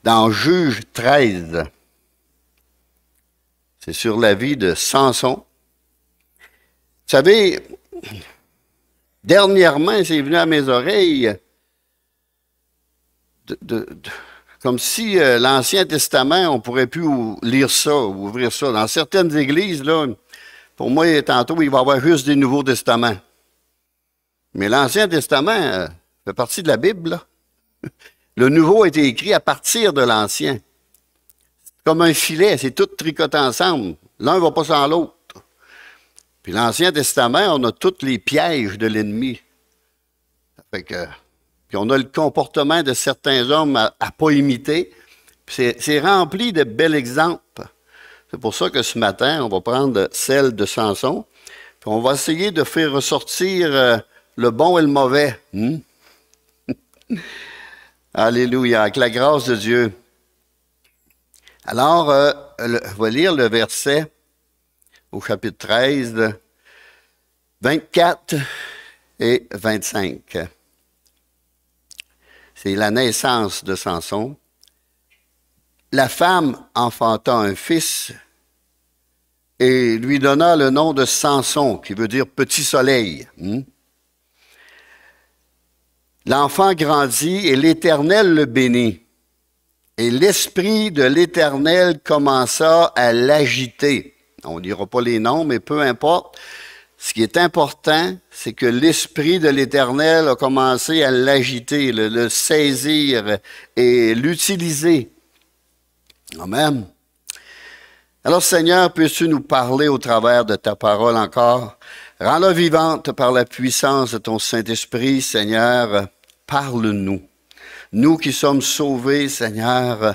dans Juge 13. C'est sur la vie de Samson. Vous savez, dernièrement, c'est venu à mes oreilles comme si l'Ancien Testament, on pourrait plus lire ça, ouvrir ça. Dans certaines églises, là, pour moi, tantôt, il va y avoir juste des Nouveaux Testaments. Mais l'Ancien Testament fait partie de la Bible, là. Le Nouveau a été écrit à partir de l'Ancien. C'est comme un filet, c'est tout tricoté ensemble. L'un ne va pas sans l'autre. Puis l'Ancien Testament, on a tous les pièges de l'ennemi. Ça fait que... Puis on a le comportement de certains hommes à ne pas imiter. Puis c'est rempli de bels exemples. C'est pour ça que ce matin, on va prendre celle de Samson. Puis on va essayer de faire ressortir le bon et le mauvais. Alléluia, avec la grâce de Dieu. Alors, on va lire le verset au chapitre 13, 24 et 25. C'est la naissance de Samson. La femme enfanta un fils et lui donna le nom de Samson, qui veut dire petit soleil. L'enfant grandit et l'Éternel le bénit. Et l'Esprit de l'Éternel commença à l'agiter. On ne dira pas les noms, mais peu importe. Ce qui est important, c'est que l'Esprit de l'Éternel a commencé à l'agiter, le saisir et l'utiliser. Amen. Alors, Seigneur, peux-tu nous parler au travers de ta parole encore? Rends-la vivante par la puissance de ton Saint-Esprit, Seigneur. Parle-nous. Nous qui sommes sauvés, Seigneur,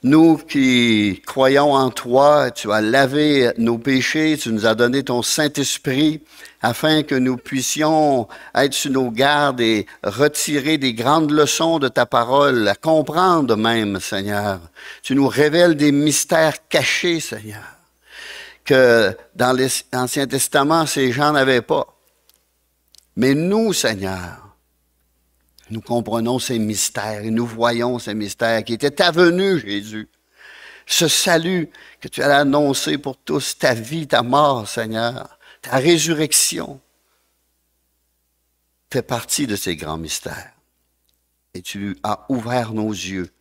nous qui croyons en toi, tu as lavé nos péchés, tu nous as donné ton Saint-Esprit afin que nous puissions être sur nos gardes et retirer des grandes leçons de ta parole, la comprendre même, Seigneur. Tu nous révèles des mystères cachés, Seigneur, que dans l'Ancien Testament, ces gens n'avaient pas. Mais nous, Seigneur, nous comprenons ces mystères et nous voyons ces mystères qui étaient ta venue, Jésus. Ce salut que tu as annoncé pour tous, ta vie, ta mort, Seigneur, ta résurrection, fait partie de ces grands mystères. Et tu as ouvert nos yeux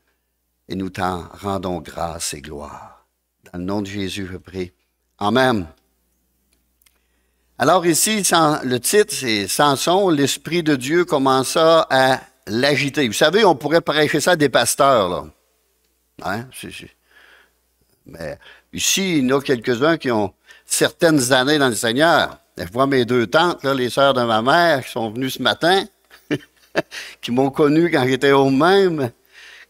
et nous t'en rendons grâce et gloire. Dans le nom de Jésus, je prie. Amen. Alors ici, le titre, c'est Samson, l'Esprit de Dieu commença à l'agiter. Vous savez, on pourrait prêcher ça à des pasteurs, là. Hein? Mais ici, il y en a quelques-uns qui ont certaines années dans le Seigneur. Je vois mes deux tantes, là, les sœurs de ma mère, qui sont venues ce matin, qui m'ont connu quand j'étais au même,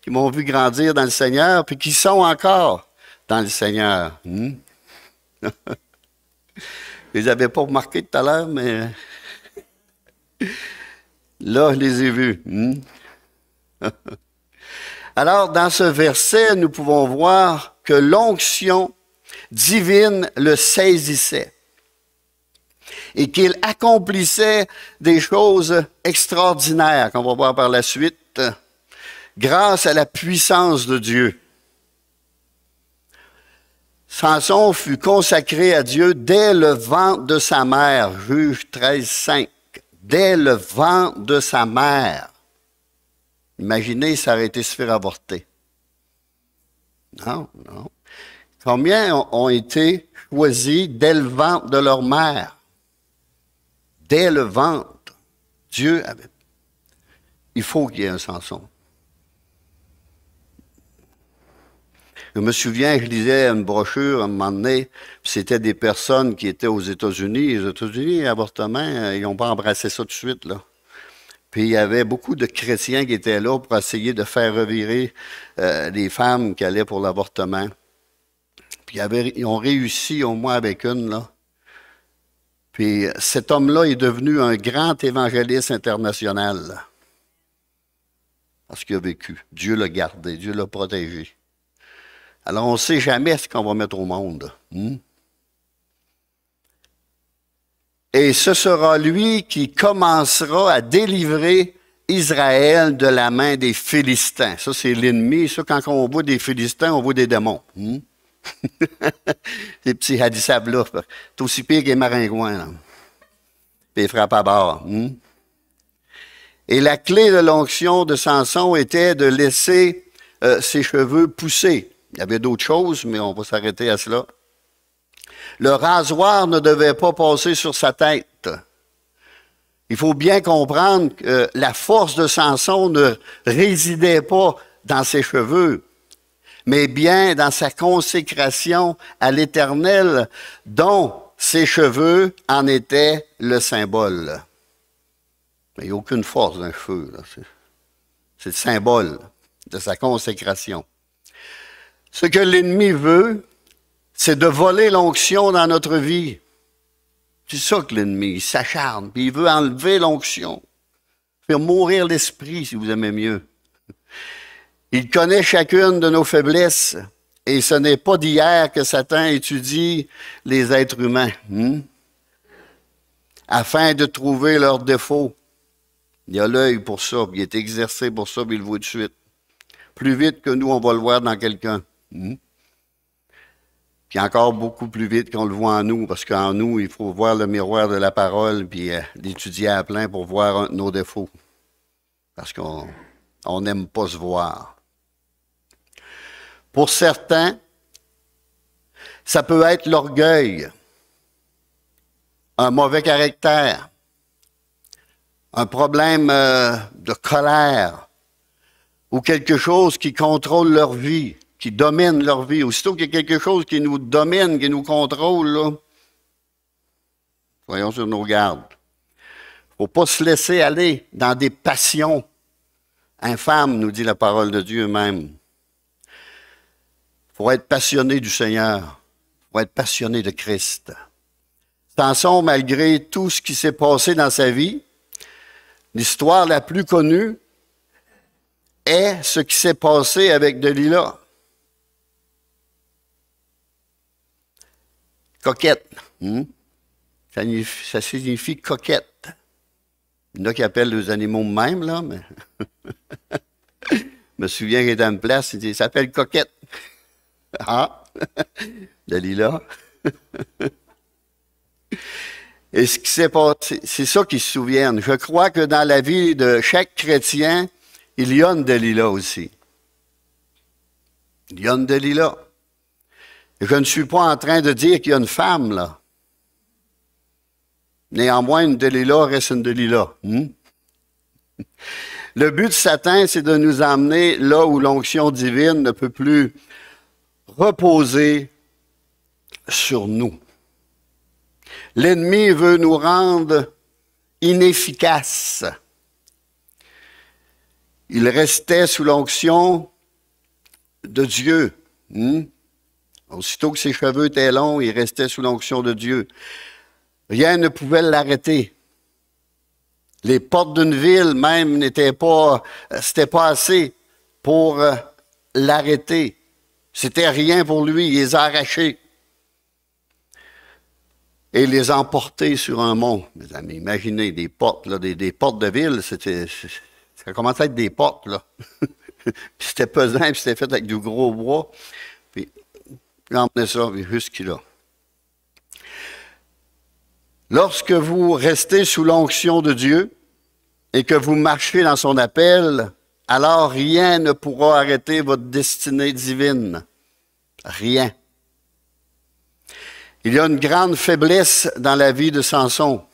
qui m'ont vu grandir dans le Seigneur, puis qui sont encore dans le Seigneur. Je les avais pas remarqués tout à l'heure, mais là, je les ai vus. Alors, dans ce verset, nous pouvons voir que l'onction divine le saisissait et qu'il accomplissait des choses extraordinaires, qu'on va voir par la suite, grâce à la puissance de Dieu. Samson fut consacré à Dieu dès le ventre de sa mère, Juge 13, 5. Dès le ventre de sa mère. Imaginez, ça aurait été se faire avorter. Non, non. Combien ont été choisis dès le ventre de leur mère? Dès le ventre. Dieu avait... Il faut qu'il y ait un Samson. Je me souviens, je lisais une brochure à un moment donné, c'était des personnes qui étaient aux États-Unis. Les États-Unis, l'avortement, ils n'ont pas embrassé ça tout de suite, là. Puis il y avait beaucoup de chrétiens qui étaient là pour essayer de faire revirer les femmes qui allaient pour l'avortement. Puis ils ont réussi au moins avec une, là. Puis cet homme-là est devenu un grand évangéliste international, là. Parce qu'il a vécu. Dieu l'a gardé, Dieu l'a protégé. Alors, on ne sait jamais ce qu'on va mettre au monde. Et ce sera lui qui commencera à délivrer Israël de la main des Philistins. Ça, c'est l'ennemi. Ça, quand on voit des Philistins, on voit des démons. Ces petits hadissabs-là. C'est aussi pire que les maringouins, là. Puis les frappes à bord. Et la clé de l'onction de Samson était de laisser ses cheveux pousser. Il y avait d'autres choses, mais on va s'arrêter à cela. Le rasoir ne devait pas passer sur sa tête. Il faut bien comprendre que la force de Samson ne résidait pas dans ses cheveux, mais bien dans sa consécration à l'Éternel, dont ses cheveux en étaient le symbole. Il n'y a aucune force d'un cheveu, là. C'est le symbole de sa consécration. Ce que l'ennemi veut, c'est de voler l'onction dans notre vie. C'est ça que l'ennemi, il s'acharne, puis il veut enlever l'onction, faire mourir l'esprit, si vous aimez mieux. Il connaît chacune de nos faiblesses, et ce n'est pas d'hier que Satan étudie les êtres humains, afin de trouver leurs défauts. Il a l'œil pour ça, puis il est exercé pour ça, puis il le voit de suite. Plus vite que nous, on va le voir dans quelqu'un. Puis encore beaucoup plus vite qu'on le voit en nous, parce qu'en nous, il faut voir le miroir de la parole, puis l'étudier à plein pour voir nos défauts. Parce qu'on n'aime pas se voir. Pour certains, ça peut être l'orgueil, un mauvais caractère, un problème de colère, ou quelque chose qui contrôle leur vie, qui domine leur vie. Aussitôt qu'il y a quelque chose qui nous domine, qui nous contrôle, là, soyons sur nos gardes. Il ne faut pas se laisser aller dans des passions infâmes, nous dit la parole de Dieu même. Il faut être passionné du Seigneur. Il faut être passionné de Christ. Samson, malgré tout ce qui s'est passé dans sa vie, l'histoire la plus connue est ce qui s'est passé avec Delilah. Coquette. Ça signifie coquette. Il y en a qui appellent les animaux même, là, mais je me souviens qu'il était à une place, il s'appelle coquette. Ah, Delilah. Et ce qui s'est passé, c'est ça qu'ils se souviennent. Je crois que dans la vie de chaque chrétien, il y a une Delilah aussi. Il y a une Delilah. Et je ne suis pas en train de dire qu'il y a une femme, là. Néanmoins, une Delilah reste une Delilah. Le but de Satan, c'est de nous emmener là où l'onction divine ne peut plus reposer sur nous. L'ennemi veut nous rendre inefficaces. Il restait sous l'onction de Dieu. Aussitôt que ses cheveux étaient longs, il restait sous l'onction de Dieu. Rien ne pouvait l'arrêter. Les portes d'une ville même c'était pas assez pour l'arrêter. C'était rien pour lui, il les a arrachés. Et il les a emportés sur un mont. Mes amis, imaginez des portes, là, des portes de ville, ça commençait à être des portes, là. Puis c'était pesant, puis c'était fait avec du gros bois. Puis il emmenait ça jusque-là. Lorsque vous restez sous l'onction de Dieu et que vous marchez dans son appel, alors rien ne pourra arrêter votre destinée divine. Rien. Il y a une grande faiblesse dans la vie de Samson.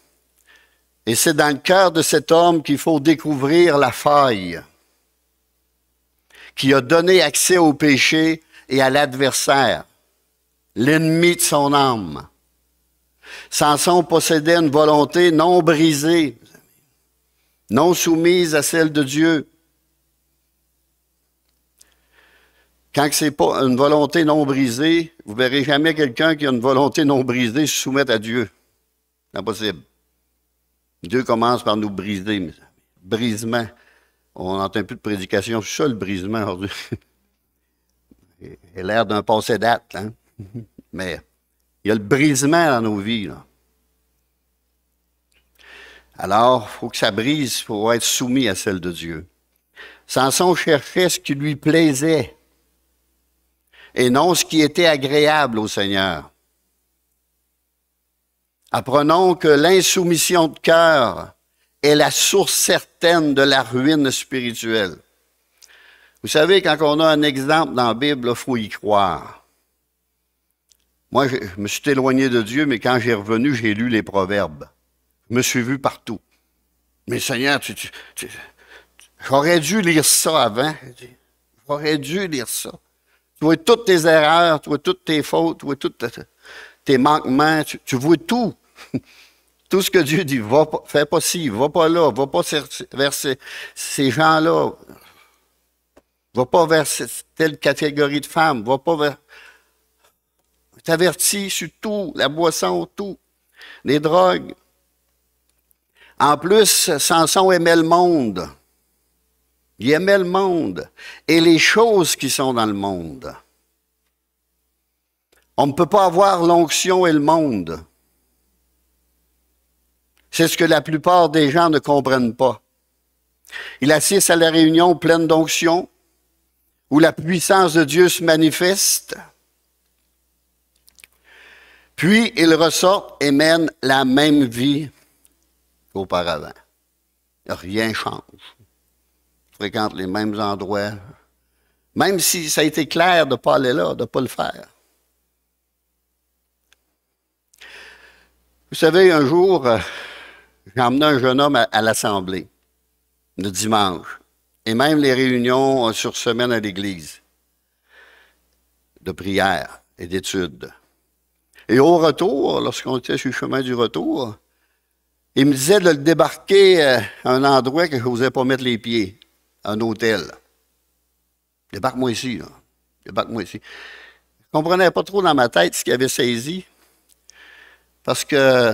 Et c'est dans le cœur de cet homme qu'il faut découvrir la faille qui a donné accès au péché et à l'adversaire, l'ennemi de son âme. Samson possédait une volonté non brisée, non soumise à celle de Dieu. Quand c'est pas une volonté non brisée, vous verrez jamais quelqu'un qui a une volonté non brisée se soumettre à Dieu. C'est impossible. Dieu commence par nous briser. Brisement. On n'entend plus de prédication sur ça, le brisement aujourd'hui. Il a l'air d'un passé date, hein? Mais il y a le brisement dans nos vies, là. Alors, il faut que ça brise pour être soumis à celle de Dieu. Samson cherchait ce qui lui plaisait et non ce qui était agréable au Seigneur. Apprenons que l'insoumission de cœur est la source certaine de la ruine spirituelle. Vous savez, quand on a un exemple dans la Bible, il faut y croire. Moi, je me suis éloigné de Dieu, mais quand j'ai revenu, j'ai lu les Proverbes. Je me suis vu partout. Mais Seigneur, j'aurais dû lire ça avant. J'aurais dû lire ça. Tu vois toutes tes erreurs, tu vois toutes tes fautes, tu vois tous tes manquements, tu vois tout. Tout ce que Dieu dit, fais pas ci, va pas là, va pas vers ces gens-là. Va pas vers telle catégorie de femmes, va pas vers... T'avertis sur tout, la boisson, tout, les drogues. En plus, Samson aimait le monde. Il aimait le monde et les choses qui sont dans le monde. On ne peut pas avoir l'onction et le monde. C'est ce que la plupart des gens ne comprennent pas. Il assiste à la réunion pleine d'onction, où la puissance de Dieu se manifeste. Puis, il ressort et mène la même vie qu'auparavant. Rien change. Il fréquente les mêmes endroits. Même si ça a été clair de ne pas aller là, de ne pas le faire. Vous savez, un jour, j'ai emmené un jeune homme à l'assemblée, le dimanche, et même les réunions sur semaine à l'église, de prière et d'études. Et au retour, lorsqu'on était sur le chemin du retour, il me disait de le débarquer à un endroit que je n'osais pas mettre les pieds, un hôtel. Débarque-moi ici, là. Débarque-moi ici. Je ne comprenais pas trop dans ma tête ce qu'il avait saisi, parce que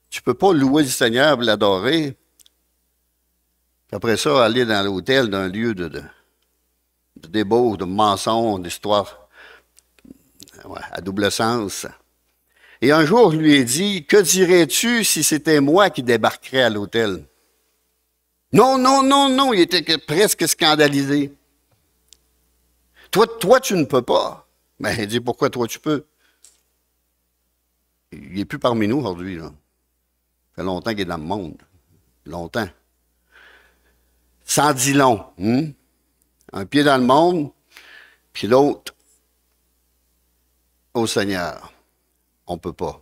tu ne peux pas louer le Seigneur et l'adorer, puis après ça, aller dans l'hôtel d'un lieu de débauche, de mensonge, d'histoire à double sens. Et un jour, je lui ai dit, que dirais-tu si c'était moi qui débarquerais à l'hôtel? Non, non, non, non, il était presque scandalisé. Toi, tu ne peux pas. Mais il dit, pourquoi toi, tu peux? Il n'est plus parmi nous aujourd'hui, là. Ça fait longtemps qu'il est dans le monde. Longtemps. Sans dit long. Un pied dans le monde, puis l'autre au Seigneur. On ne peut pas.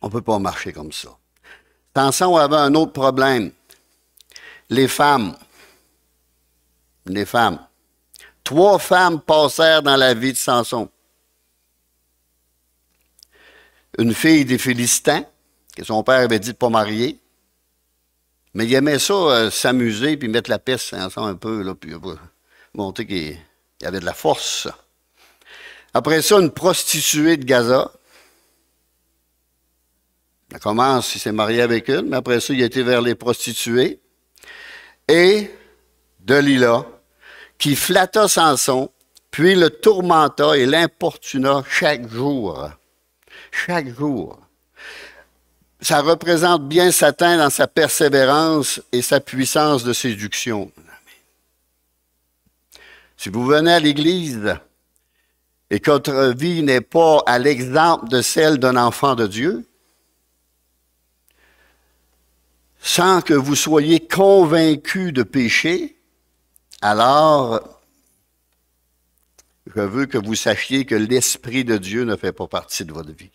On ne peut pas marcher comme ça. Samson avait un autre problème. Les femmes. Les femmes. 3 femmes passèrent dans la vie de Samson. Une fille des Philistins, que son père avait dit de ne pas marier. Mais il aimait ça, s'amuser, puis mettre la peste ensemble un peu, là, puis montrer qu'il y avait de la force. Après ça, une prostituée de Gaza. Elle commence, il s'est marié avec une, mais après ça, il a été vers les prostituées. Et Delila, qui flatta Samson, puis le tourmenta et l'importuna chaque jour. Chaque jour. Ça représente bien Satan dans sa persévérance et sa puissance de séduction. Si vous venez à l'Église et que votre vie n'est pas à l'exemple de celle d'un enfant de Dieu, sans que vous soyez convaincu de péché, alors je veux que vous sachiez que l'Esprit de Dieu ne fait pas partie de votre vie.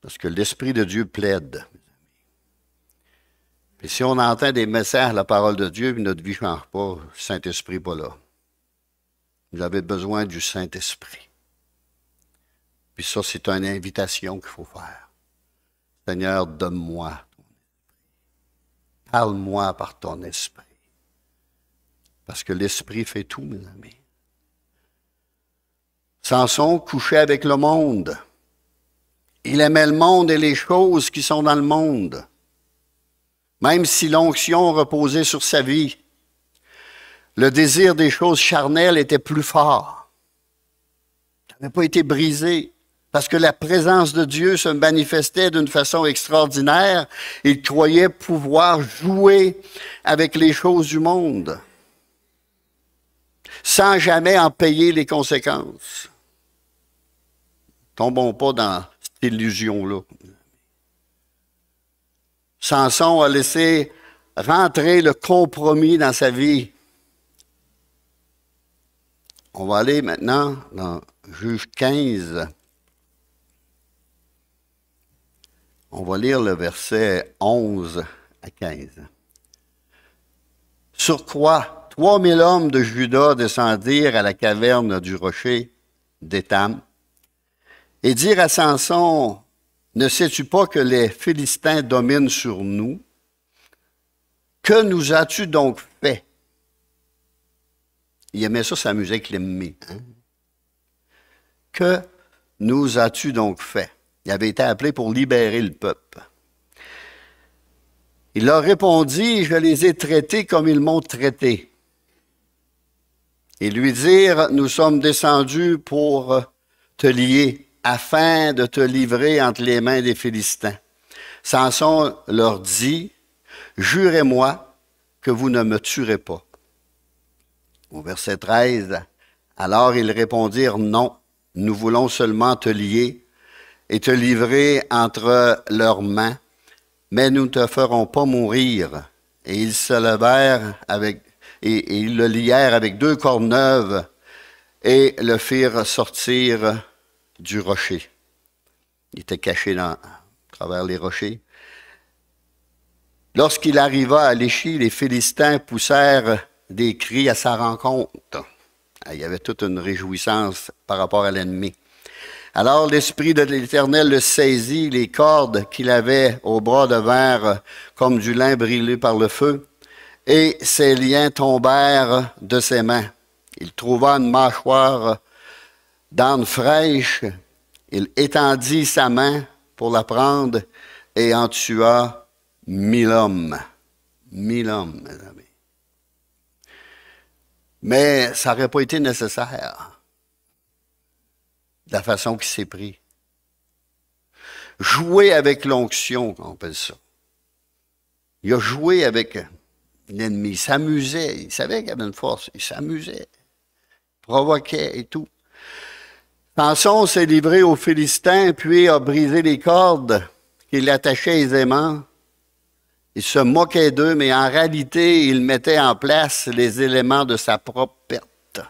Parce que l'Esprit de Dieu plaide. Et si on entend des messages, la parole de Dieu, puis notre vie ne change pas, le Saint-Esprit n'est pas là. Vous avez besoin du Saint-Esprit. Puis ça, c'est une invitation qu'il faut faire. Seigneur, donne-moi ton esprit. Parle-moi par ton esprit. Parce que l'esprit fait tout, mes amis. Samson couchait avec le monde. Il aimait le monde et les choses qui sont dans le monde. Même si l'onction reposait sur sa vie, le désir des choses charnelles était plus fort. Ça n'avait pas été brisé parce que la présence de Dieu se manifestait d'une façon extraordinaire. Il croyait pouvoir jouer avec les choses du monde sans jamais en payer les conséquences. Tombons pas dans cette illusion-là. Samson a laissé rentrer le compromis dans sa vie. On va aller maintenant dans Juge 15. On va lire le verset 11 à 15. Sur quoi 3000 hommes de Juda descendirent à la caverne du rocher d'Étam et dirent à Samson, ne sais-tu pas que les Philistins dominent sur nous? Que nous as-tu donc fait? Il aimait ça s'amuser avec l'ennemi. Hein? Que nous as-tu donc fait? Il avait été appelé pour libérer le peuple. Il leur répondit, je les ai traités comme ils m'ont traité. Et lui dirent, nous sommes descendus pour te lier, afin de te livrer entre les mains des Philistins. Samson leur dit, jurez-moi que vous ne me tuerez pas. Au verset 13, alors ils répondirent, non, nous voulons seulement te lier et te livrer entre leurs mains, mais nous ne te ferons pas mourir. Et ils se levèrent et ils le lièrent avec 2 cordes neuves et le firent sortir du rocher. Il était caché à travers les rochers. Lorsqu'il arriva à Léchi, les Philistins poussèrent des cris à sa rencontre. Il y avait toute une réjouissance par rapport à l'ennemi. Alors l'Esprit de l'Éternel le saisit, les cordes qu'il avait au bras devinrent comme du lin brûlé par le feu, et ses liens tombèrent de ses mains. Il trouva une mâchoire d'âne fraîche, il étendit sa main pour la prendre et en tua 1000 hommes. 1000 hommes, mes amis. Mais ça n'aurait pas été nécessaire, de la façon qu'il s'est pris. Jouer avec l'onction, on appelle ça. Il a joué avec l'ennemi, il s'amusait, il savait qu'il avait une force, il s'amusait, provoquait et tout. Samson s'est livré aux Philistins, puis a brisé les cordes qui l'attachaient aisément. Il se moquait d'eux, mais en réalité, il mettait en place les éléments de sa propre perte.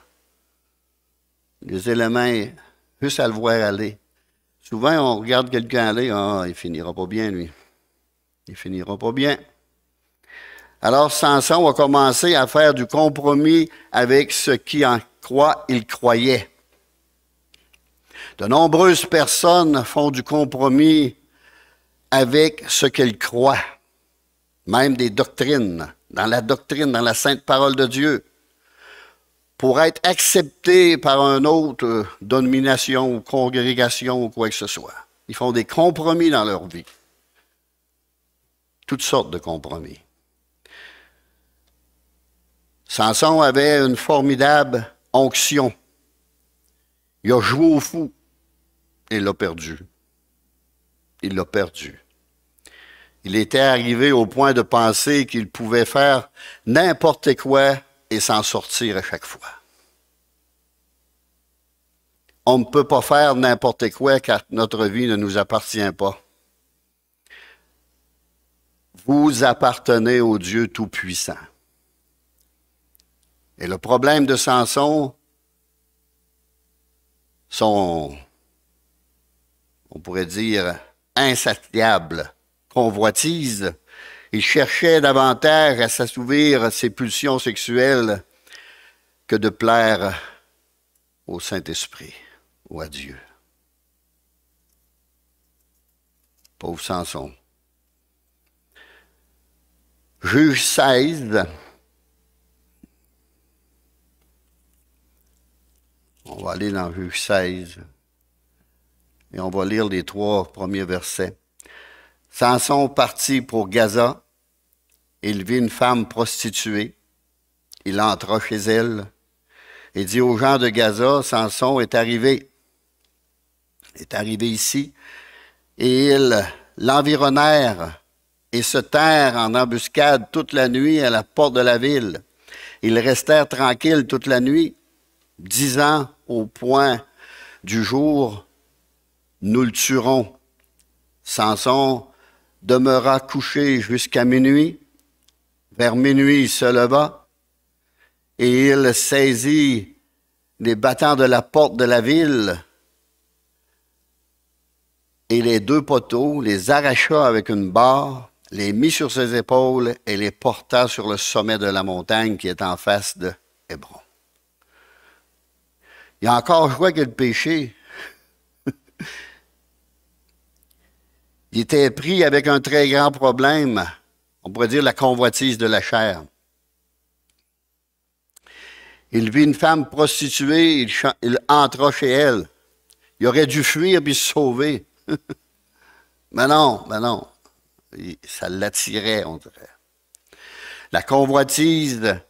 Les éléments, juste à le voir aller. Souvent, on regarde quelqu'un aller, ah, il finira pas bien, lui. Il finira pas bien. Alors, Samson a commencé à faire du compromis avec ce qui en quoi il croyait. De nombreuses personnes font du compromis avec ce qu'elles croient, même des doctrines, dans la sainte parole de Dieu, pour être acceptés par une autre domination ou congrégation ou quoi que ce soit. Ils font des compromis dans leur vie. Toutes sortes de compromis. Samson avait une formidable onction. Il a joué au fou et il l'a perdu. Il l'a perdu. Il était arrivé au point de penser qu'il pouvait faire n'importe quoi et s'en sortir à chaque fois. On ne peut pas faire n'importe quoi car notre vie ne nous appartient pas. Vous appartenez au Dieu Tout-Puissant. Et le problème de Samson, son, on pourrait dire, insatiable convoitise, il cherchait davantage à s'assouvir ses pulsions sexuelles que de plaire au Saint-Esprit ou à Dieu. Pauvre Samson. Juge 16. On va aller dans Juge 16 et on va lire les 3 premiers versets. Samson partit pour Gaza. Il vit une femme prostituée. Il entra chez elle et dit aux gens de Gaza, Samson est arrivé. est arrivé ici et ils l'environnèrent et se tinrent en embuscade toute la nuit à la porte de la ville. Ils restèrent tranquilles toute la nuit, disant au point du jour, nous le tuerons. Samson demeura couché jusqu'à minuit. Vers minuit, il se leva et il saisit les battants de la porte de la ville et les deux poteaux, les arracha avec une barre, les mit sur ses épaules et les porta sur le sommet de la montagne qui est en face de Hébron. Il a encore joué avec le péché. Il était pris avec un très grand problème, on pourrait dire la convoitise de la chair. Il vit une femme prostituée, il entra chez elle. Il aurait dû fuir puis se sauver. Mais non, ça l'attirait, on dirait. La convoitise,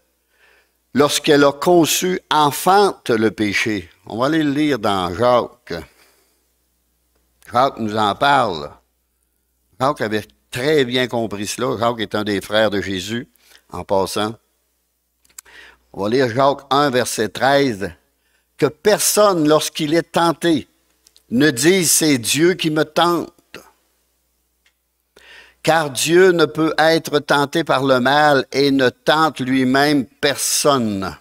lorsqu'elle a conçu, enfante le péché. On va aller le lire dans Jacques. Jacques nous en parle. Jacques avait très bien compris cela. Jacques est un des frères de Jésus, en passant. On va lire Jacques 1, verset 13. Que personne, lorsqu'il est tenté, ne dise c'est Dieu qui me tente. Car Dieu ne peut être tenté par le mal et ne tente lui-même personne.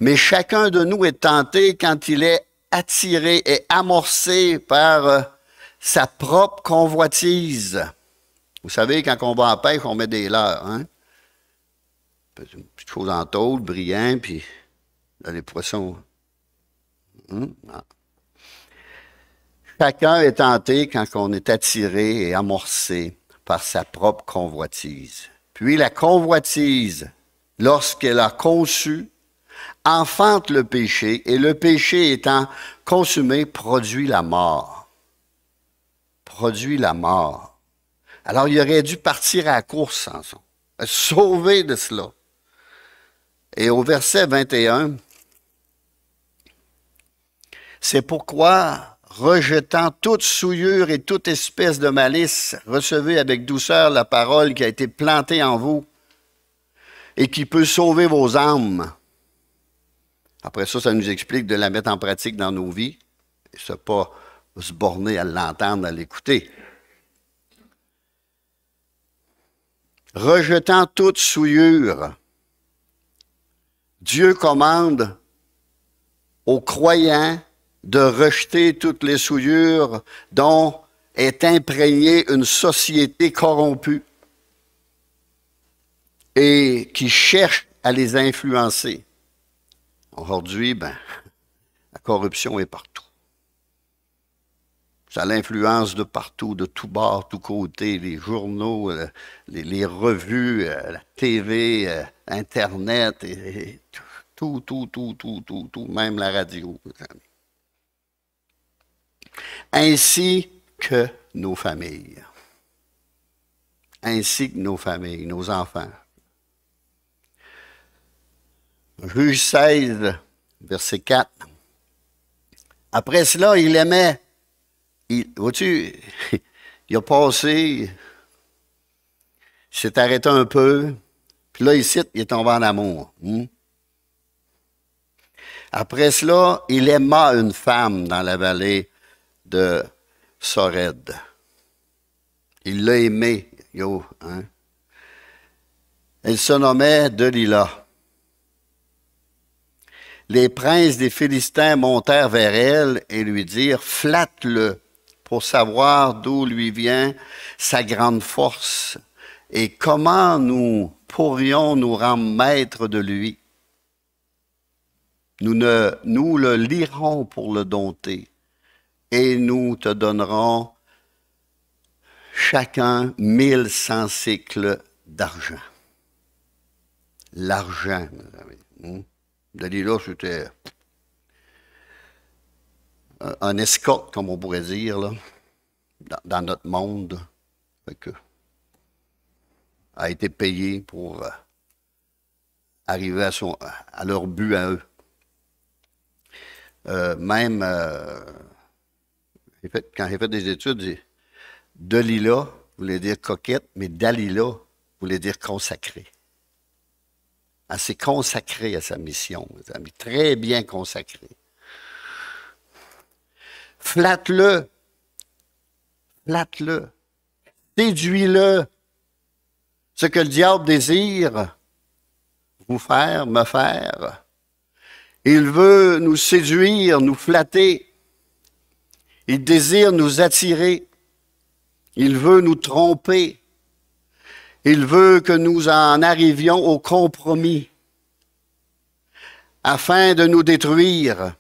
Mais chacun de nous est tenté quand il est attiré et amorcé par sa propre convoitise. Vous savez, quand on va en pêche, on met des leurres, hein? Une petite chose en tôle, brillant, puis là, les poissons. Chacun est tenté quand on est attiré et amorcé par sa propre convoitise. Puis la convoitise, lorsqu'elle a conçu, enfante le péché, et le péché étant consumé, produit la mort. Produit la mort. Alors il aurait dû partir à la course, Samson, sauver de cela. Et au verset 21, c'est pourquoi, rejetant toute souillure et toute espèce de malice, recevez avec douceur la parole qui a été plantée en vous et qui peut sauver vos âmes. Après ça, ça nous explique de la mettre en pratique dans nos vies et ne pas se borner à l'entendre, à l'écouter. Rejetant toute souillure, Dieu commande aux croyants de rejeter toutes les souillures dont est imprégnée une société corrompue et qui cherche à les influencer. Aujourd'hui, la corruption est partout. Ça l'influence de partout, de tous bords, tous côtés, les journaux, les revues, la TV, Internet, et tout, même la radio. Ainsi que nos familles. Ainsi que nos familles, nos enfants. Juge 16, verset 4. Après cela, il aimait. Vois-tu, il a passé, il s'est arrêté un peu, puis là, ici, il est tombé en amour. Après cela, il aima une femme dans la vallée de Sored. Il l'a aimée, hein? Elle se nommait Delila. Les princes des Philistins montèrent vers elle et lui dirent, flatte-le pour savoir d'où lui vient sa grande force et comment nous pourrions nous rendre maîtres de lui. Nous le lirons pour le dompter et nous te donnerons chacun 1100 cycles d'argent. L'argent, mes amis. Dalila, c'était un escorte, comme on pourrait dire, là, dans notre monde. Fait que, a été payé pour arriver à leur but à eux. Même quand j'ai fait des études, Dalila voulait dire coquette, mais Dalila voulait dire consacrée. Elle s'est consacrée à sa mission, mes amis, très bien consacrée. Flatte-le, flatte-le, séduis-le. Ce que le diable désire vous faire, me faire. Il veut nous séduire, nous flatter. Il désire nous attirer. Il veut nous tromper. Il veut que nous en arrivions au compromis afin de nous détruire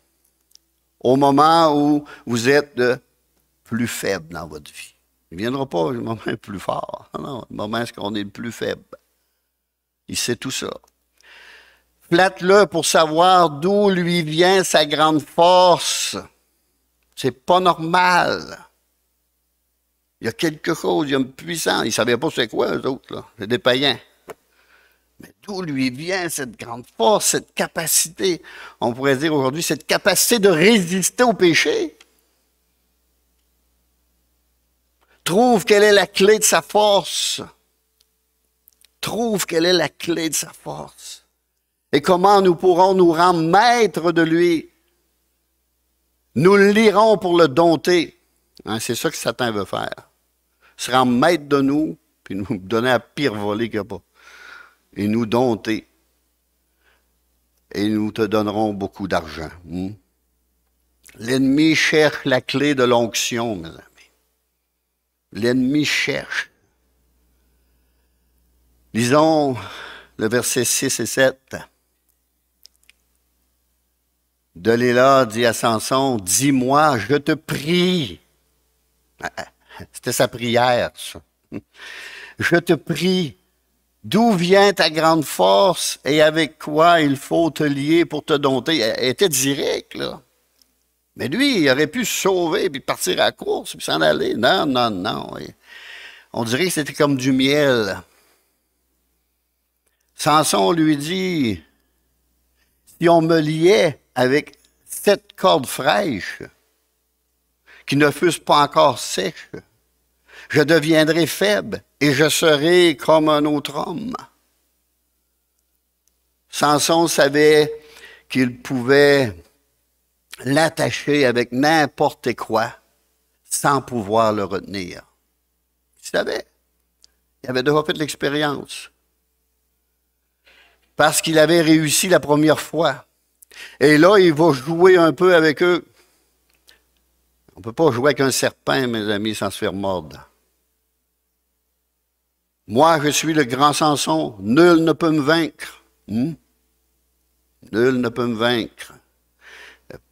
au moment où vous êtes plus faible dans votre vie. Il ne viendra pas le moment le plus fort. Non, le moment où on est le plus faible. Il sait tout ça. Flatte-le pour savoir d'où lui vient sa grande force. C'est pas normal. Il y a quelque chose, il y a une puissance. Ils ne savaient pas c'est quoi, eux autres, là. C'est des païens. Mais d'où lui vient cette grande force, cette capacité, on pourrait dire aujourd'hui, cette capacité de résister au péché? Trouve quelle est la clé de sa force. Trouve quelle est la clé de sa force. Et comment nous pourrons nous rendre maîtres de lui. Nous le lirons pour le dompter. Hein, c'est ça que Satan veut faire. Se rendre maître de nous, puis nous donner la pire volée qu'il n'y a pas. Et nous dompter. Et nous te donnerons beaucoup d'argent. L'ennemi cherche la clé de l'onction, mes amis. L'ennemi cherche. Lisons le verset 6 et 7. Dalila dit à Samson, « Dis-moi, je te prie. » C'était sa prière, ça. « Je te prie, d'où vient ta grande force et avec quoi il faut te lier pour te dompter? » Elle était directe, là. Mais lui, il aurait pu se sauver, puis partir à la course, puis s'en aller. Non, non, non. On dirait que c'était comme du miel. Samson lui dit, si on me liait avec 7 cordes fraîches, qui ne fussent pas encore sèches, je deviendrai faible et je serai comme un autre homme. Samson savait qu'il pouvait l'attacher avec n'importe quoi sans pouvoir le retenir. Il savait. Il avait déjà fait l'expérience. Parce qu'il avait réussi la première fois. Et là, il va jouer un peu avec eux. On ne peut pas jouer avec un serpent, mes amis, sans se faire mordre. Moi, je suis le grand Samson. Nul ne peut me vaincre. Nul ne peut me vaincre.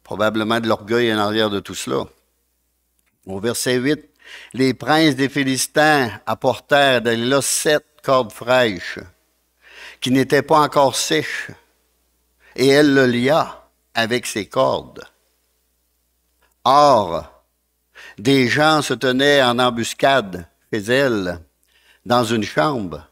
Probablement de l'orgueil en arrière de tout cela. Au verset 8, les princes des Philistins apportèrent de là 7 cordes fraîches qui n'étaient pas encore sèches, et elle le lia avec ses cordes. Or, des gens se tenaient en embuscade chez elle, dans une chambre.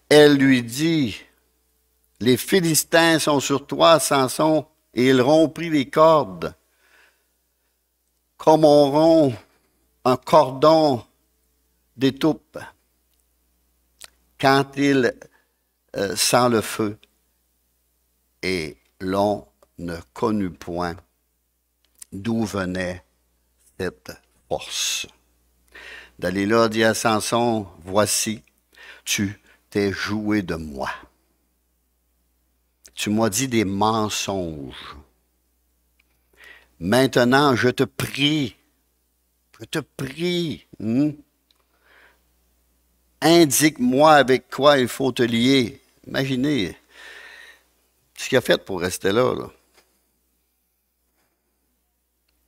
Elle lui dit, « Les Philistins sont sur toi, Samson, et il rompit les cordes, comme on rompt un cordon d'étoupe quand il sent le feu. Et l'on ne connut point d'où venait cette force. » Dalila dit à Samson, « Voici, tu t'es joué de moi. Tu m'as dit des mensonges. Maintenant, je te prie, indique-moi avec quoi il faut te lier. » Imaginez ce qu'il a fait pour rester là.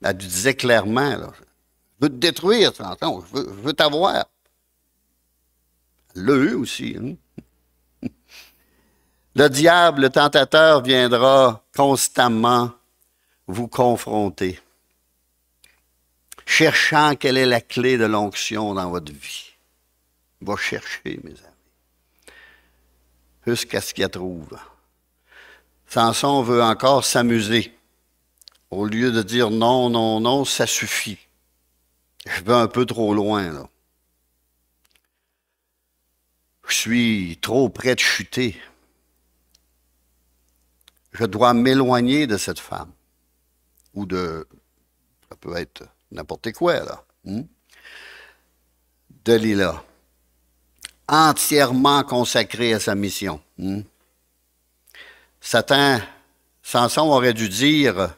Elle lui disait clairement, là, je veux te détruire, Samson, je veux t'avoir. Elle l'a eu aussi. Le diable, le tentateur, viendra constamment vous confronter, cherchant quelle est la clé de l'onction dans votre vie. Il va chercher, mes amis, jusqu'à ce qu'il la trouve. Samson veut encore s'amuser. Au lieu de dire non, non, non, ça suffit. Je vais un peu trop loin, là. Je suis trop près de chuter. Je dois m'éloigner de cette femme. Ou de, ça peut être n'importe quoi, là. Dalila. Entièrement consacré à sa mission. Samson aurait dû dire,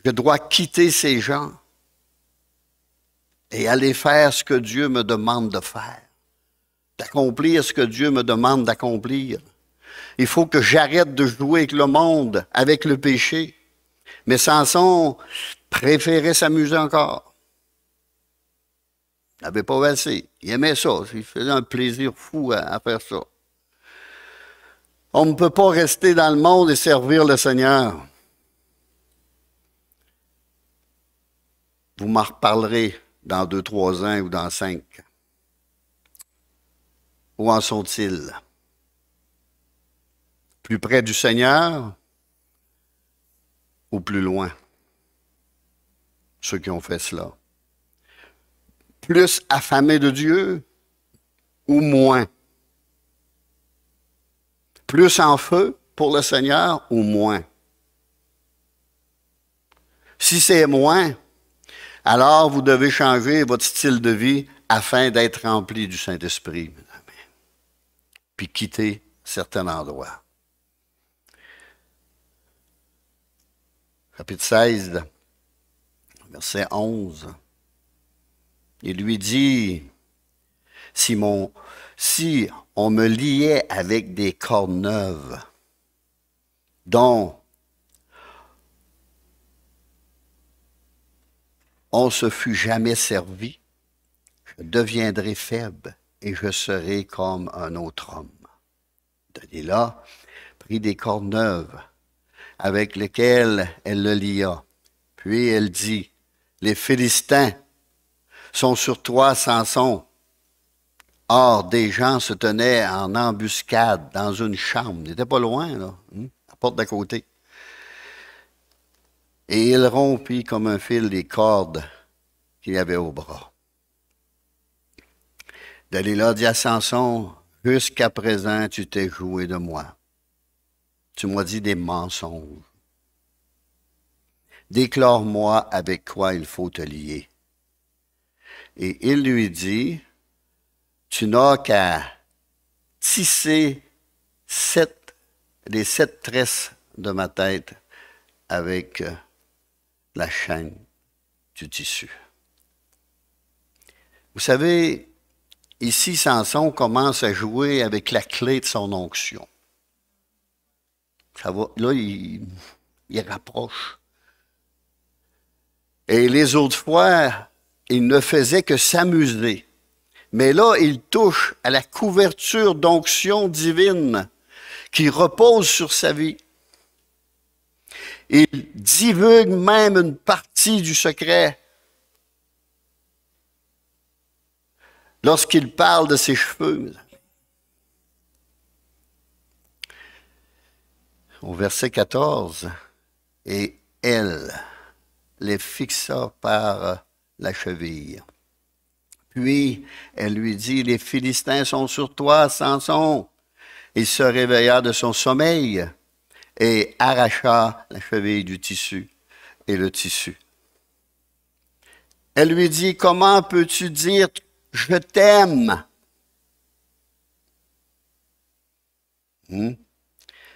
je dois quitter ces gens et aller faire ce que Dieu me demande de faire, d'accomplir ce que Dieu me demande d'accomplir. Il faut que j'arrête de jouer avec le monde, avec le péché. Mais Samson préférait s'amuser encore. Il n'avait pas assez. Il aimait ça. Il faisait un plaisir fou à faire ça. On ne peut pas rester dans le monde et servir le Seigneur. Vous m'en reparlerez dans 2, 3 ans ou dans 5. Où en sont-ils? Plus près du Seigneur ou plus loin? Ceux qui ont fait cela. Plus affamés de Dieu ou moins? Plus en feu pour le Seigneur ou moins? Si c'est moins, alors vous devez changer votre style de vie afin d'être rempli du Saint-Esprit, mes amis. Puis quitter certains endroits. Chapitre 16, verset 11. Il lui dit, si on me liait avec des cordes neuves, dont on se fut jamais servi, je deviendrai faible et je serai comme un autre homme. Dalila prit des cordes neuves avec lesquelles elle le lia. Puis elle dit, les Philistins sont sur toi, Samson. Or, des gens se tenaient en embuscade dans une chambre. Ils n'étaient pas loin, là, à la porte d'à côté. Et il rompit comme un fil les cordes qu'il avait au bras. Dalila dit à Samson, jusqu'à présent, tu t'es joué de moi. Tu m'as dit des mensonges. Déclare-moi avec quoi il faut te lier. Et il lui dit, tu n'as qu'à tisser les 7 tresses de ma tête avec la chaîne du tissu. Vous savez, ici, Samson commence à jouer avec la clé de son onction. Ça va, là, il rapproche. Et les autres fois, il ne faisait que s'amuser. Mais là, il touche à la couverture d'onction divine qui repose sur sa vie. Il divulgue même une partie du secret lorsqu'il parle de ses cheveux. Au verset 14, et elle les fixa par la cheville. Puis elle lui dit, les Philistins sont sur toi, Samson. Il se réveilla de son sommeil et arracha la cheville du tissu et le tissu. Elle lui dit, comment peux-tu dire « je t'aime »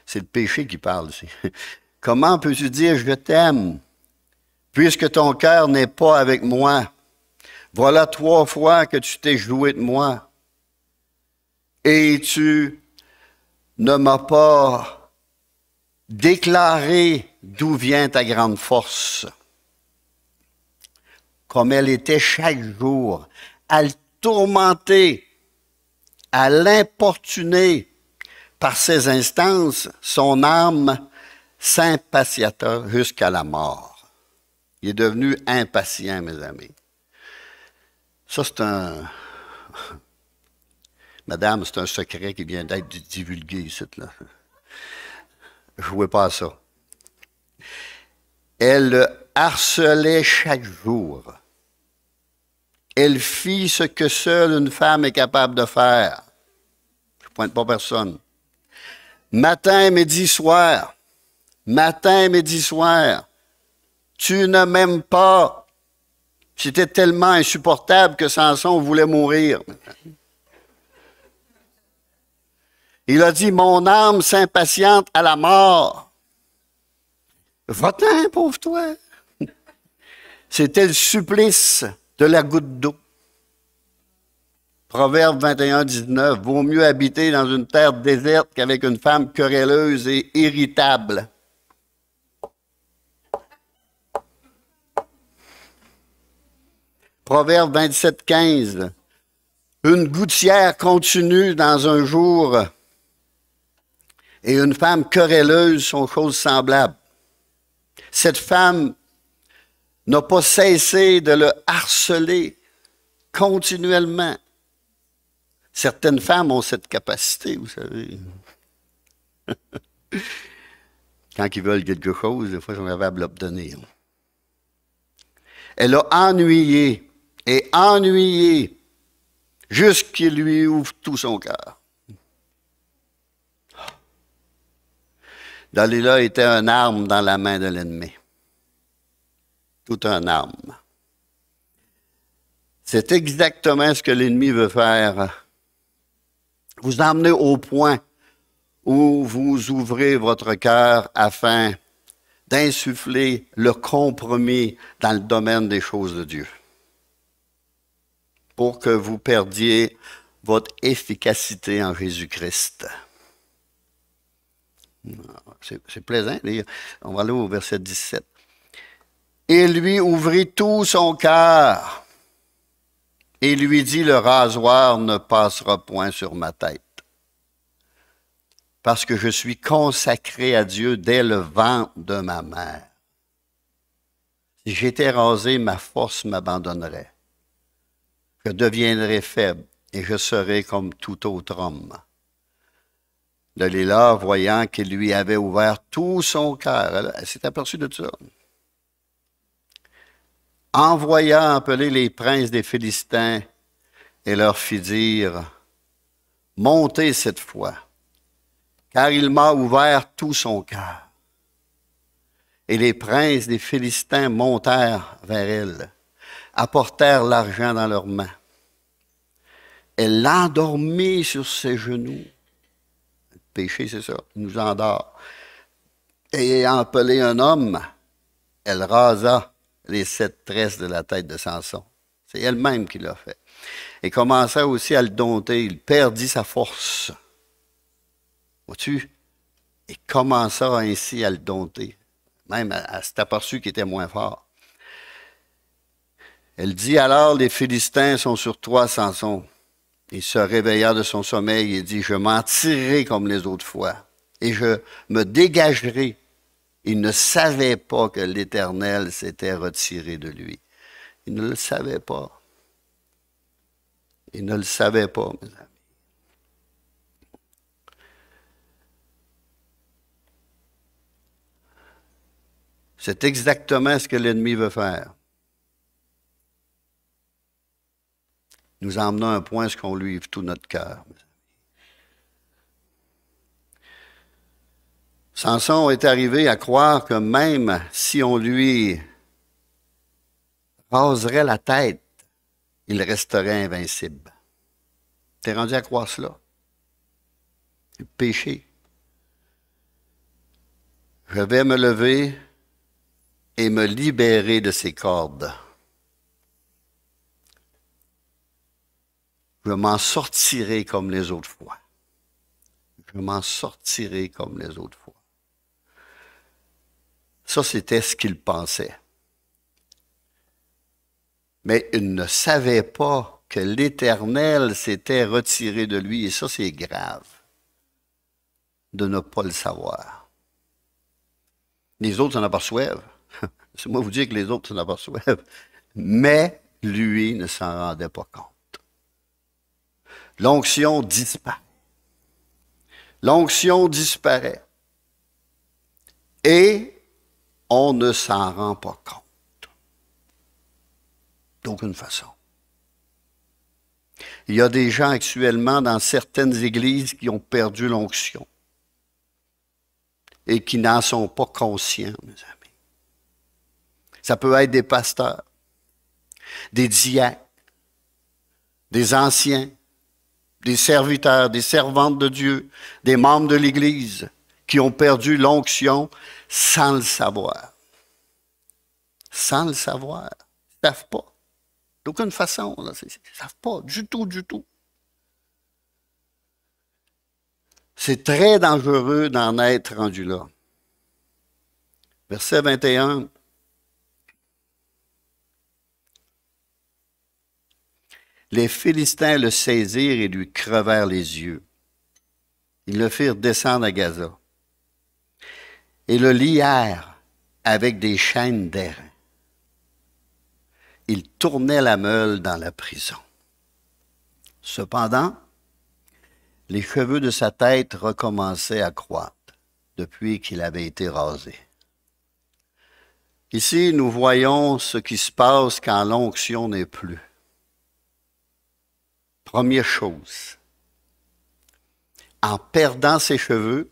C'est le péché qui parle ici. Comment peux-tu dire « je t'aime » puisque ton cœur n'est pas avec moi? Voilà 3 fois que tu t'es joué de moi. Et tu ne m'as pas déclaré d'où vient ta grande force. Comme elle était chaque jour, à le tourmenter, à l'importuner par ses instances, son âme s'impatienta jusqu'à la mort. Il est devenu impatient, mes amis. Ça, c'est un... Madame, c'est un secret qui vient d'être divulgué ici, là. Jouez pas à ça. Elle le harcelait chaque jour. Elle fit ce que seule une femme est capable de faire. Je ne pointe pas personne. Matin, midi, soir. Matin, midi, soir. Tu ne m'aimes pas. C'était tellement insupportable que Samson voulait mourir. Il a dit, mon âme s'impatiente à la mort. Va-t'en, pauvre toi. C'était le supplice de la goutte d'eau. Proverbe 21, 19. Vaut mieux habiter dans une terre déserte qu'avec une femme querelleuse et irritable. Proverbe 27, 15. Une gouttière continue dans un jour et une femme querelleuse sont choses semblables. Cette femme n'a pas cessé de le harceler continuellement. Certaines femmes ont cette capacité, vous savez. Quand ils veulent quelque chose, des fois, ils sont capables de l'obtenir. Elle a ennuyé et ennuyé jusqu'il lui ouvre tout son cœur. Dalila était une arme dans la main de l'ennemi. Toute une arme. C'est exactement ce que l'ennemi veut faire. Vous emmener au point où vous ouvrez votre cœur afin d'insuffler le compromis dans le domaine des choses de Dieu. Pour que vous perdiez votre efficacité en Jésus-Christ. C'est plaisant. On va aller au verset 17. Il lui ouvrit tout son cœur et lui dit, le rasoir ne passera point sur ma tête, parce que je suis consacré à Dieu dès le ventre de ma mère. Si j'étais rasé, ma force m'abandonnerait. Je deviendrais faible et je serais comme tout autre homme. Dalila, voyant qu'il lui avait ouvert tout son cœur, elle s'est aperçue de ça. Envoya appeler les princes des Philistins et leur fit dire, montez cette fois, car il m'a ouvert tout son cœur. Et les princes des Philistins montèrent vers elle, apportèrent l'argent dans leurs mains. Elle l'endormit sur ses genoux. Le péché, c'est ça, il nous endort. Et ayant appelé un homme, elle rasa les 7 tresses de la tête de Samson. C'est elle-même qui l'a fait. Et commença aussi à le dompter. Il perdit sa force. Vois-tu? Et commença ainsi à le dompter. Même à s'est aperçu qu'il était moins fort. Elle dit alors, les Philistins sont sur toi, Samson. Il se réveilla de son sommeil et dit, je m'en tirerai comme les autres fois, et je me dégagerai. Il ne savait pas que l'Éternel s'était retiré de lui. Il ne le savait pas. Il ne le savait pas, mes amis. C'est exactement ce que l'ennemi veut faire. Nous emmenons à un point où on lui livre tout notre cœur. Samson est arrivé à croire que même si on lui raserait la tête, il resterait invincible. T'es rendu à croire cela? Le péché. Je vais me lever et me libérer de ces cordes. Je m'en sortirai comme les autres fois. Je m'en sortirai comme les autres fois. Ça, c'était ce qu'il pensait. Mais il ne savait pas que l'Éternel s'était retiré de lui. Et ça, c'est grave de ne pas le savoir. Les autres s'en aperçoivent. C'est moi vous dire que les autres s'en aperçoivent. Mais lui ne s'en rendait pas compte. L'onction disparaît. L'onction disparaît. Et on ne s'en rend pas compte. D'aucune façon. Il y a des gens actuellement dans certaines églises qui ont perdu l'onction et qui n'en sont pas conscients, mes amis. Ça peut être des pasteurs, des diacres, des anciens, des serviteurs, des servantes de Dieu, des membres de l'Église qui ont perdu l'onction sans le savoir. Sans le savoir. Ils ne savent pas. D'aucune façon. Là, ils ne savent pas du tout, du tout. C'est très dangereux d'en être rendu là. Verset 21. Les Philistins le saisirent et lui crevèrent les yeux. Ils le firent descendre à Gaza et le lièrent avec des chaînes d'airain. Il tournait la meule dans la prison. Cependant, les cheveux de sa tête recommençaient à croître depuis qu'il avait été rasé. Ici, nous voyons ce qui se passe quand l'onction n'est plus. Première chose, en perdant ses cheveux,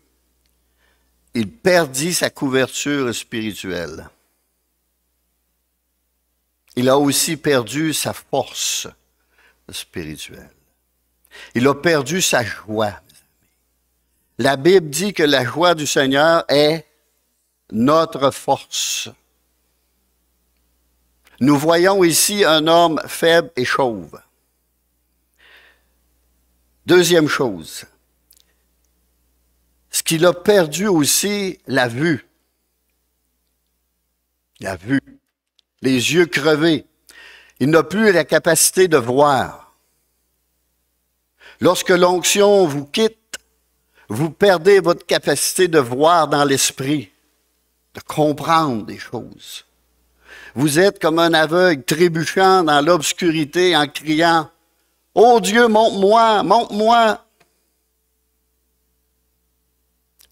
il perdit sa couverture spirituelle. Il a aussi perdu sa force spirituelle. Il a perdu sa joie. La Bible dit que la joie du Seigneur est notre force. Nous voyons ici un homme faible et chauve. Deuxième chose, ce qu'il a perdu aussi, la vue. La vue. Les yeux crevés. Il n'a plus la capacité de voir. Lorsque l'onction vous quitte, vous perdez votre capacité de voir dans l'esprit, de comprendre des choses. Vous êtes comme un aveugle trébuchant dans l'obscurité en criant « Oh Dieu, montre-moi, montre-moi »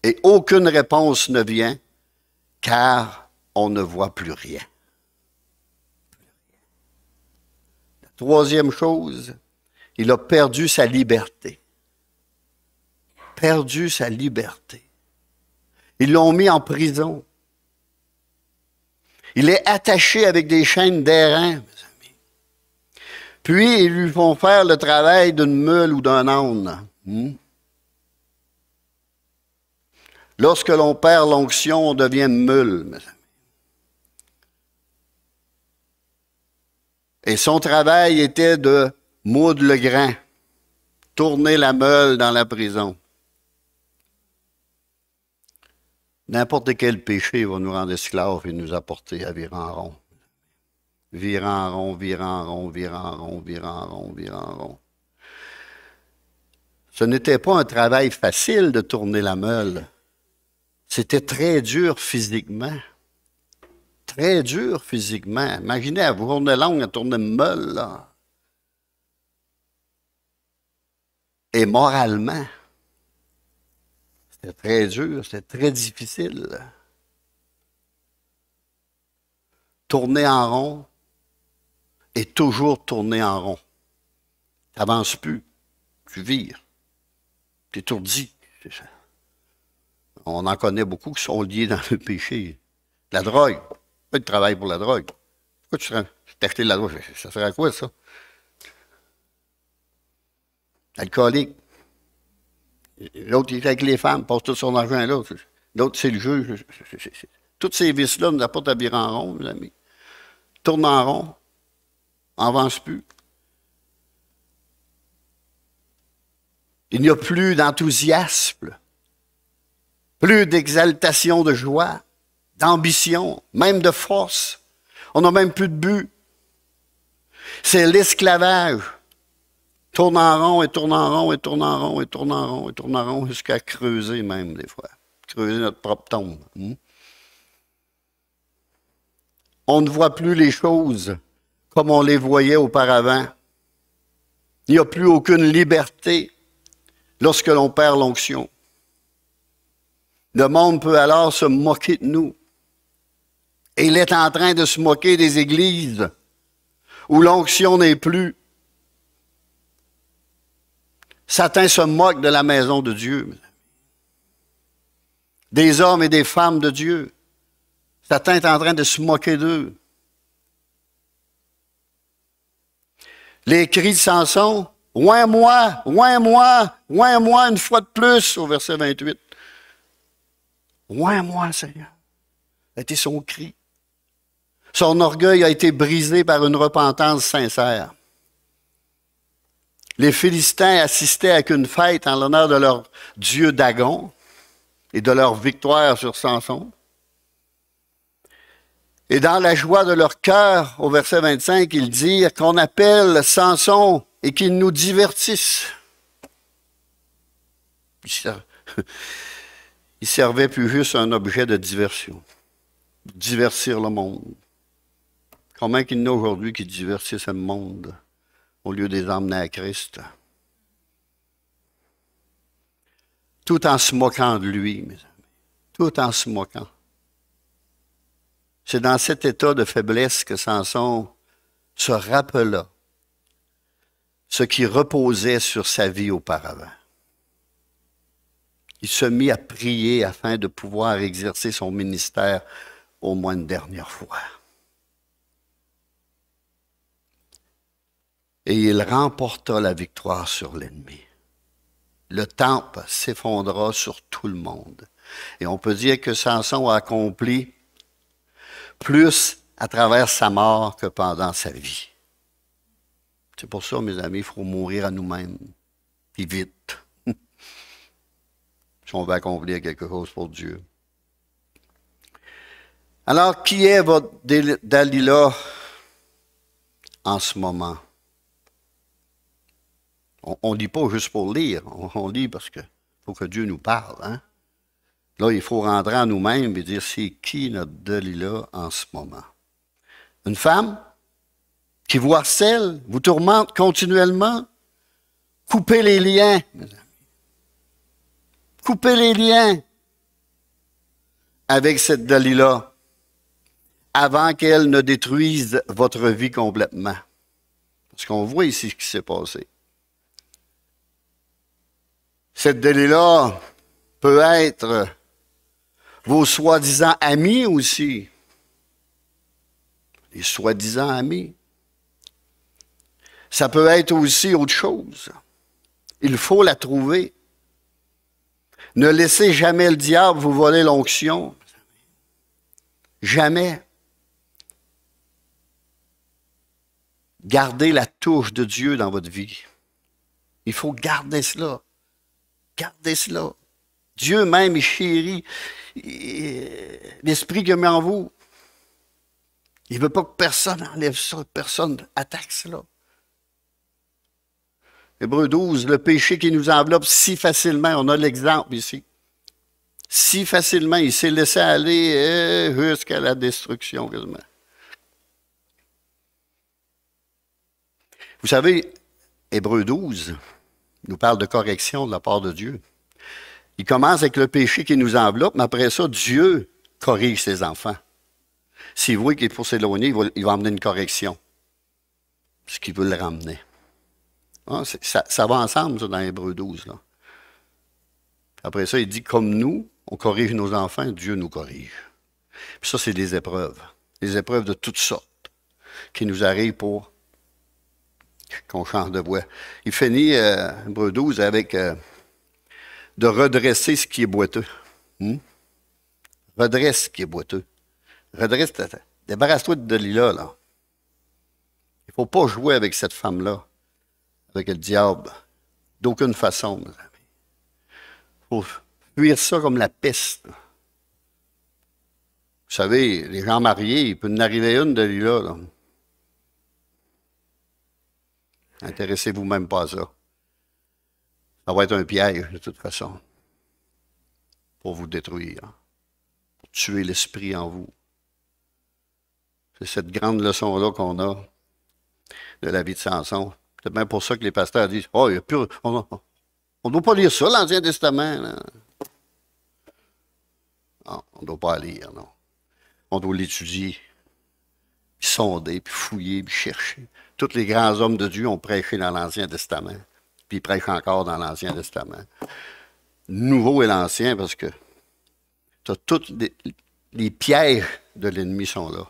Et aucune réponse ne vient, car on ne voit plus rien. La troisième chose, il a perdu sa liberté. Perdu sa liberté. Ils l'ont mis en prison. Il est attaché avec des chaînes d'airain, mes amis. Puis, ils lui font faire le travail d'une meule ou d'un âne. Lorsque l'on perd l'onction, on devient une meule, mes amis. Et son travail était de moudre le grain, tourner la meule dans la prison. N'importe quel péché va nous rendre esclaves et nous apporter à virer en rond. Virer en rond, virer en rond, virer en rond, virer en rond, virer en rond. Ce n'était pas un travail facile de tourner la meule. C'était très dur physiquement. Très dur physiquement. Imaginez à vous journée longue à tourner une meule, là. Et moralement, c'était très dur, c'était très difficile. Tourner en rond et toujours tourner en rond. Tu n'avances plus, tu vires, tu es étourdi. On en connaît beaucoup qui sont liés dans le péché. La drogue. Pourquoi tu travailles pour la drogue? Pourquoi tu t'as acheté de la drogue? Ça sert à quoi, ça? Alcoolique. L'autre, il est avec les femmes, passe tout son argent là. L'autre, c'est le jeu. Tous ces vices-là nous apportent à virer en rond, mes amis. Tourne en rond. On n'avance plus. Il n'y a plus d'enthousiasme. Plus d'exaltation de joie, d'ambition, même de force. On n'a même plus de but. C'est l'esclavage. Tourne en rond et tourne en rond et tourne en rond et tourne en rond et tourne en rond jusqu'à creuser même des fois. Creuser notre propre tombe. On ne voit plus les choses comme on les voyait auparavant. Il n'y a plus aucune liberté lorsque l'on perd l'onction. Le monde peut alors se moquer de nous. Et il est en train de se moquer des églises où l'onction n'est plus. Satan se moque de la maison de Dieu, des hommes et des femmes de Dieu. Satan est en train de se moquer d'eux. Les cris de Samson, « Oins-moi, oins-moi, oins-moi une fois de plus » au verset 28. « Oins-moi, Seigneur » a été son cri. Son orgueil a été brisé par une repentance sincère. Les Philistins assistaient à une fête en l'honneur de leur dieu Dagon et de leur victoire sur Samson. Et dans la joie de leur cœur, au verset 25, ils dirent qu'on appelle Samson et qu'il nous divertisse. Il servait plus juste un objet de diversion, divertir le monde. Comment qu'il y en a aujourd'hui qui divertissent le monde au lieu de les emmener à Christ? Tout en se moquant de lui, mes amis. Tout en se moquant. C'est dans cet état de faiblesse que Samson se rappela ce qui reposait sur sa vie auparavant. Il se mit à prier afin de pouvoir exercer son ministère au moins une dernière fois. Et il remporta la victoire sur l'ennemi. Le temple s'effondra sur tout le monde. Et on peut dire que Samson a accompli plus à travers sa mort que pendant sa vie. C'est pour ça, mes amis, il faut mourir à nous-mêmes. Puis vite. Si on veut accomplir quelque chose pour Dieu. Alors, qui est votre Dalila en ce moment? On ne lit pas juste pour lire. On lit parce qu'il faut que Dieu nous parle. Hein? Là, il faut rentrer en nous-mêmes et dire, c'est qui notre Dalila en ce moment? Une femme qui vous harcèle, vous tourmente continuellement? Coupez les liens, mes amis. Coupez les liens avec cette Dalila avant qu'elle ne détruise votre vie complètement. Parce qu'on voit ici ce qui s'est passé. Cette Dalila peut être vos soi-disant amis aussi. Les soi-disant amis. Ça peut être aussi autre chose. Il faut la trouver. Ne laissez jamais le diable vous voler l'onction. Jamais. Gardez la touche de Dieu dans votre vie. Il faut garder cela. Gardez cela. Dieu même, il chérit l'esprit qu'il a mis en vous. Il ne veut pas que personne enlève ça, personne attaque cela. Hébreux 12, le péché qui nous enveloppe si facilement, on a l'exemple ici. Si facilement, il s'est laissé aller jusqu'à la destruction quasiment. Vous savez, Hébreux 12 nous parle de correction de la part de Dieu. Il commence avec le péché qui nous enveloppe, mais après ça, Dieu corrige ses enfants. S'il voit qu'il faut s'éloigner, il va amener une correction. Ce qu'il veut le ramener. Ah, ça va ensemble, ça, dans Hébreux 12. Là. Après ça, il dit, comme nous, on corrige nos enfants, Dieu nous corrige. Puis ça, c'est des épreuves. Des épreuves de toutes sortes qui nous arrivent pour qu'on change de voie. Il finit, Hébreux 12, avec de redresser ce qui est boiteux. Redresse ce qui est boiteux. Redresse, débarrasse-toi de Dalila, là. Il ne faut pas jouer avec cette femme-là, avec le diable, d'aucune façon, mes amis. Il faut fuir ça comme la peste. Vous savez, les gens mariés, il peut en arriver une Dalila, là. Intéressez-vous même pas à ça. Ça va être un piège, de toute façon, pour vous détruire, pour tuer l'esprit en vous. C'est cette grande leçon-là qu'on a de la vie de Samson. C'est bien pour ça que les pasteurs disent, « Oh, il n'y a plus... On ne doit pas lire ça, l'Ancien Testament. » Non, on ne doit pas lire, non. On doit l'étudier, puis sonder, puis fouiller, puis chercher. Tous les grands hommes de Dieu ont prêché dans l'Ancien Testament, puis ils prêchent encore dans l'Ancien Testament. Le Nouveau et l'Ancien, parce que tous les pièges de l'ennemi sont là,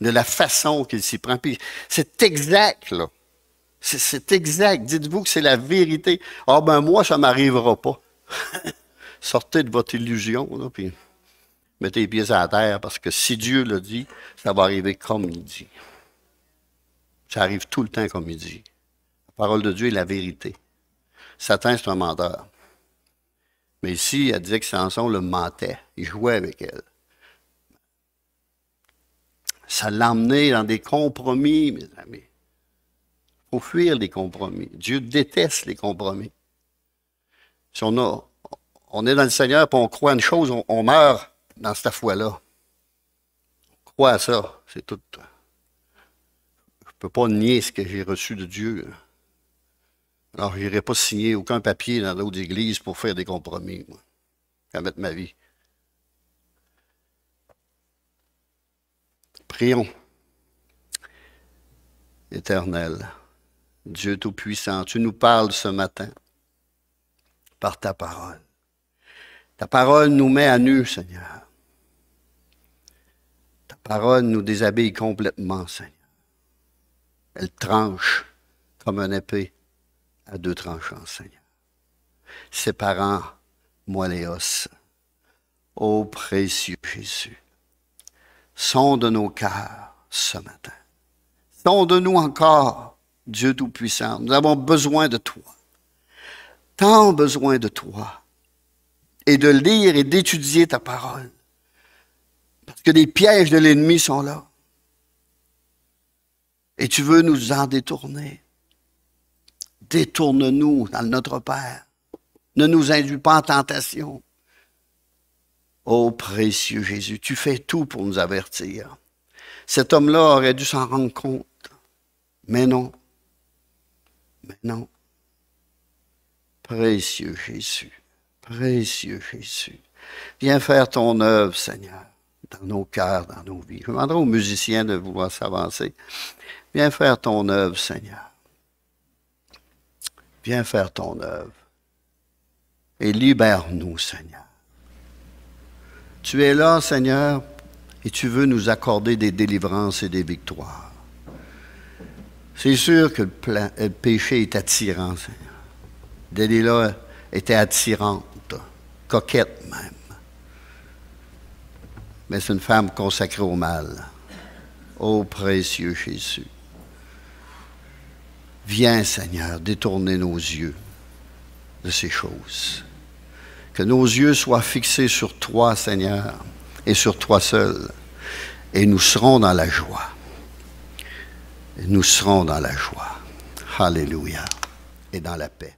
de la façon qu'il s'y prend. Puis c'est exact, là. C'est exact. Dites-vous que c'est la vérité. Ah ben moi, ça ne m'arrivera pas. Sortez de votre illusion, là, puis mettez les pieds à la terre, parce que si Dieu l'a dit, ça va arriver comme il dit. Ça arrive tout le temps comme il dit. La parole de Dieu est la vérité. Satan, c'est un menteur. Mais ici, elle disait que Samson le mentait. Il jouait avec elle. Ça l'a emmené dans des compromis, mes amis. Il faut fuir les compromis. Dieu déteste les compromis. Si on est dans le Seigneur et on croit à une chose, on meurt dans cette foi-là. On croit à ça. C'est tout. Je ne peux pas nier ce que j'ai reçu de Dieu. Alors, je n'irai pas signer aucun papier dans d'autres églises pour faire des compromis, moi, à mettre ma vie. Prions. Éternel, Dieu Tout-Puissant, tu nous parles ce matin par ta parole. Ta parole nous met à nu, Seigneur. Ta parole nous déshabille complètement, Seigneur. Elle tranche comme une épée à deux tranchants, Seigneur. Séparant moi les os. Ô précieux Jésus, sonde nos cœurs ce matin. Sonde-nous encore, Dieu Tout-Puissant. Nous avons besoin de toi. Tant besoin de toi. Et de lire et d'étudier ta parole. Parce que les pièges de l'ennemi sont là. Et tu veux nous en détourner. Détourne-nous dans notre Père. Ne nous induis pas en tentation. Ô précieux Jésus, tu fais tout pour nous avertir. Cet homme-là aurait dû s'en rendre compte. Mais non. Mais non. Précieux Jésus. Précieux Jésus. Viens faire ton œuvre, Seigneur, dans nos cœurs, dans nos vies. Je demanderai aux musiciens de vouloir s'avancer. Viens faire ton œuvre, Seigneur. Viens faire ton œuvre. Et libère-nous, Seigneur. Tu es là, Seigneur, et tu veux nous accorder des délivrances et des victoires. C'est sûr que le péché est attirant, Seigneur. Delilah était attirante, coquette même. Mais c'est une femme consacrée au mal. Ô précieux Jésus. Viens, Seigneur, détourner nos yeux de ces choses. Que nos yeux soient fixés sur toi, Seigneur, et sur toi seul. Et nous serons dans la joie. Et nous serons dans la joie. Alléluia. Et dans la paix.